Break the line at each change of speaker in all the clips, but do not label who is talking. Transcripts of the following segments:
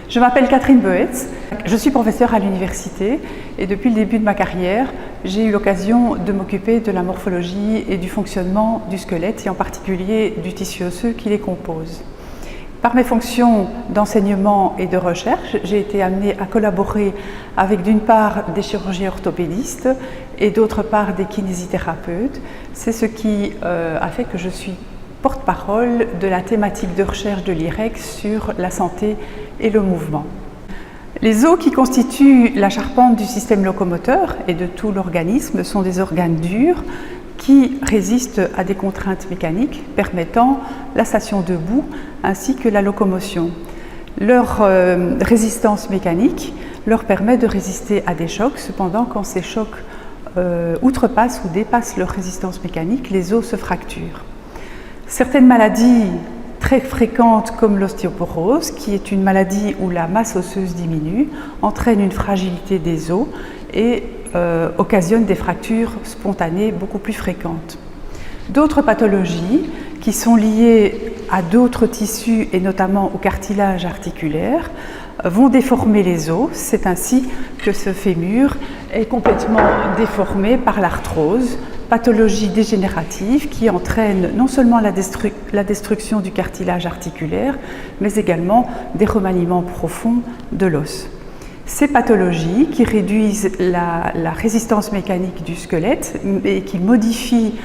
Je m'appelle Catherine Boetz, je suis professeure à l'université et depuis le début de ma carrière, j'ai eu l'occasion de m'occuper de la morphologie et du fonctionnement du squelette et en particulier du tissu osseux qui les compose. Par mes fonctions d'enseignement et de recherche, j'ai été amenée à collaborer avec d'une part des chirurgiens orthopédistes et d'autre part des kinésithérapeutes. C'est ce qui a fait que je suis porte-parole de la thématique de recherche de l'IREC sur la santé et le mouvement. Les os qui constituent la charpente du système locomoteur et de tout l'organisme sont des organes durs qui résistent à des contraintes mécaniques permettant la station debout ainsi que la locomotion. Leur résistance mécanique leur permet de résister à des chocs. Cependant, quand ces chocs outrepassent ou dépassent leur résistance mécanique, les os se fracturent. Certaines maladies très fréquentes comme l'ostéoporose, qui est une maladie où la masse osseuse diminue, entraînent une fragilité des os et occasionnent des fractures spontanées beaucoup plus fréquentes. D'autres pathologies qui sont liées à d'autres tissus et notamment au cartilage articulaire vont déformer les os. C'est ainsi que ce fémur est complètement déformé par l'arthrose, pathologie dégénérative qui entraîne non seulement la destruction du cartilage articulaire, mais également des remaniements profonds de l'os. Ces pathologies qui réduisent la résistance mécanique du squelette et qui modifient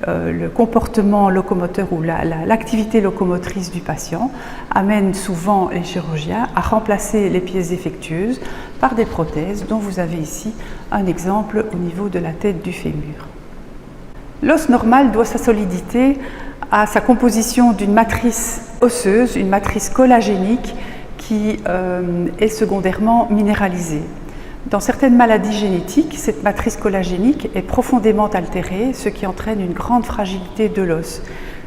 le comportement locomoteur ou l'activité locomotrice du patient amènent souvent les chirurgiens à remplacer les pièces défectueuses par des prothèses dont vous avez ici un exemple au niveau de la tête du fémur. L'os normal doit sa solidité à sa composition d'une matrice osseuse, une matrice collagénique qui est secondairement minéralisée. Dans certaines maladies génétiques, cette matrice collagénique est profondément altérée, ce qui entraîne une grande fragilité de l'os.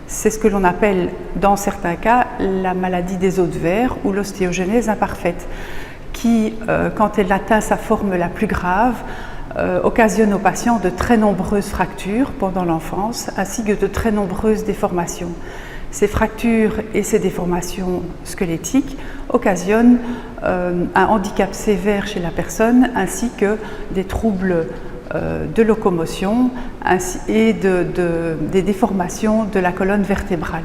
C'est ce que l'on appelle, dans certains cas, la maladie des os de verre ou l'ostéogenèse imparfaite, qui, quand elle atteint sa forme la plus grave, occasionne aux patients de très nombreuses fractures pendant l'enfance, ainsi que de très nombreuses déformations. Ces fractures et ces déformations squelettiques occasionnent un handicap sévère chez la personne, ainsi que des troubles de locomotion et des déformations de la colonne vertébrale.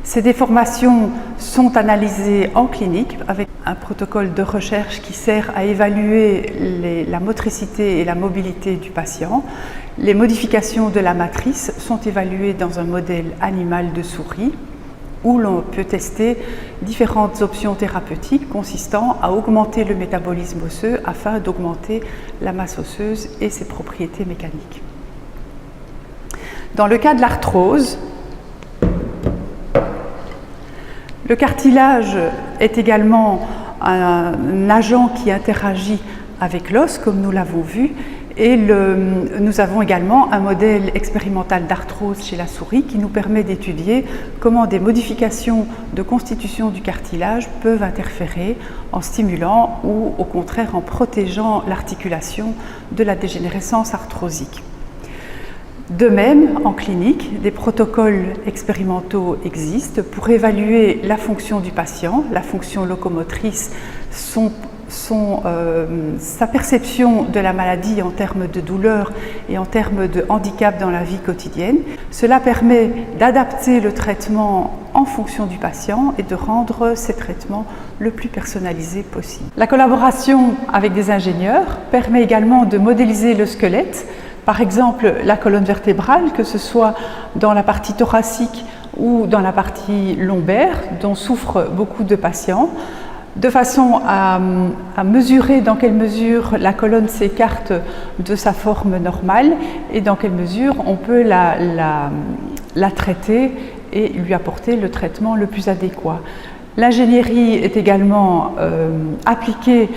Ces déformations sont analysées en clinique avec un protocole de recherche qui sert à évaluer la motricité et la mobilité du patient. Les modifications de la matrice sont évaluées dans un modèle animal de souris où l'on peut tester différentes options thérapeutiques consistant à augmenter le métabolisme osseux afin d'augmenter la masse osseuse et ses propriétés mécaniques. Dans le cas de l'arthrose, le cartilage est également un agent qui interagit avec l'os, comme nous l'avons vu, et nous avons également un modèle expérimental d'arthrose chez la souris qui nous permet d'étudier comment des modifications de constitution du cartilage peuvent interférer en stimulant ou au contraire en protégeant l'articulation de la dégénérescence arthrosique. De même, en clinique, des protocoles expérimentaux existent pour évaluer la fonction du patient, la fonction locomotrice, sa perception de la maladie en termes de douleur et en termes de handicap dans la vie quotidienne. Cela permet d'adapter le traitement en fonction du patient et de rendre ces traitements le plus personnalisés possible. La collaboration avec des ingénieurs permet également de modéliser le squelette. Par exemple, la colonne vertébrale, que ce soit dans la partie thoracique ou dans la partie lombaire, dont souffrent beaucoup de patients, de façon à mesurer dans quelle mesure la colonne s'écarte de sa forme normale et dans quelle mesure on peut la traiter et lui apporter le traitement le plus adéquat. L'ingénierie est également appliquée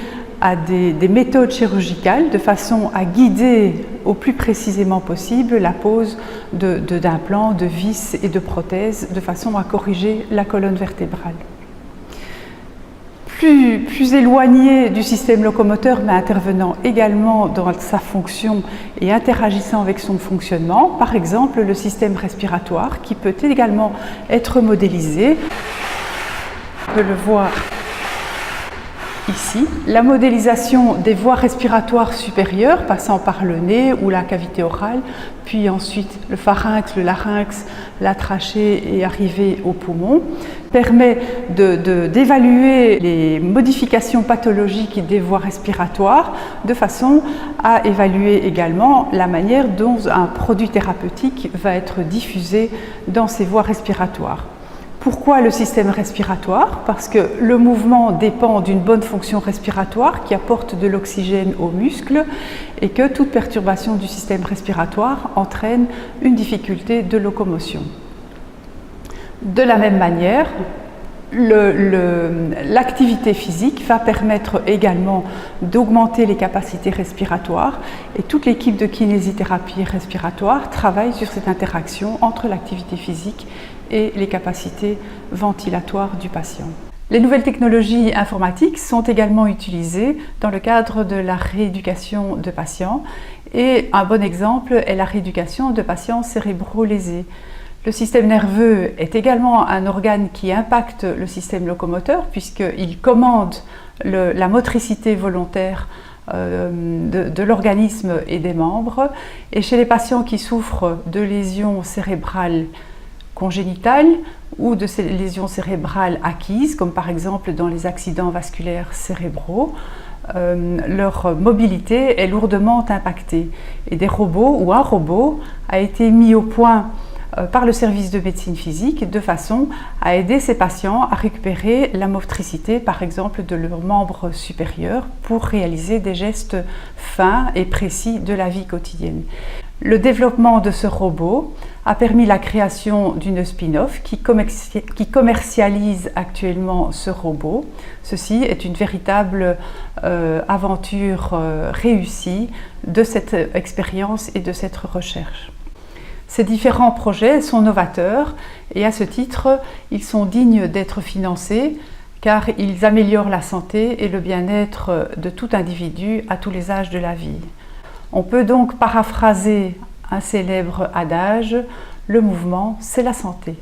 à des méthodes chirurgicales de façon à guider au plus précisément possible la pose d'implants, de vis et de prothèses de façon à corriger la colonne vertébrale. Plus éloigné du système locomoteur, mais intervenant également dans sa fonction et interagissant avec son fonctionnement, par exemple le système respiratoire qui peut également être modélisé. On peut le voir ici. La modélisation des voies respiratoires supérieures passant par le nez ou la cavité orale, puis ensuite le pharynx, le larynx, la trachée et arriver au poumon, permet d'évaluer les modifications pathologiques des voies respiratoires de façon à évaluer également la manière dont un produit thérapeutique va être diffusé dans ces voies respiratoires. Pourquoi le système respiratoire? Parce que le mouvement dépend d'une bonne fonction respiratoire qui apporte de l'oxygène aux muscles et que toute perturbation du système respiratoire entraîne une difficulté de locomotion. De la même manière, l'activité physique va permettre également d'augmenter les capacités respiratoires et toute l'équipe de kinésithérapie respiratoire travaille sur cette interaction entre l'activité physique et les capacités ventilatoires du patient. Les nouvelles technologies informatiques sont également utilisées dans le cadre de la rééducation de patients et un bon exemple est la rééducation de patients cérébro-lésés. Le système nerveux est également un organe qui impacte le système locomoteur puisqu'il commande la motricité volontaire de l'organisme et des membres. Et chez les patients qui souffrent de lésions cérébrales congénitales ou de ces lésions cérébrales acquises, comme par exemple dans les accidents vasculaires cérébraux, leur mobilité est lourdement impactée. Et des robots ou un robot a été mis au point par le service de médecine physique de façon à aider ces patients à récupérer la motricité par exemple de leurs membres supérieurs pour réaliser des gestes fins et précis de la vie quotidienne. Le développement de ce robot a permis la création d'une spin-off qui commercialise actuellement ce robot. Ceci est une véritable aventure réussie de cette expérience et de cette recherche. Ces différents projets sont novateurs et à ce titre, ils sont dignes d'être financés car ils améliorent la santé et le bien-être de tout individu à tous les âges de la vie. On peut donc paraphraser un célèbre adage, le mouvement, c'est la santé.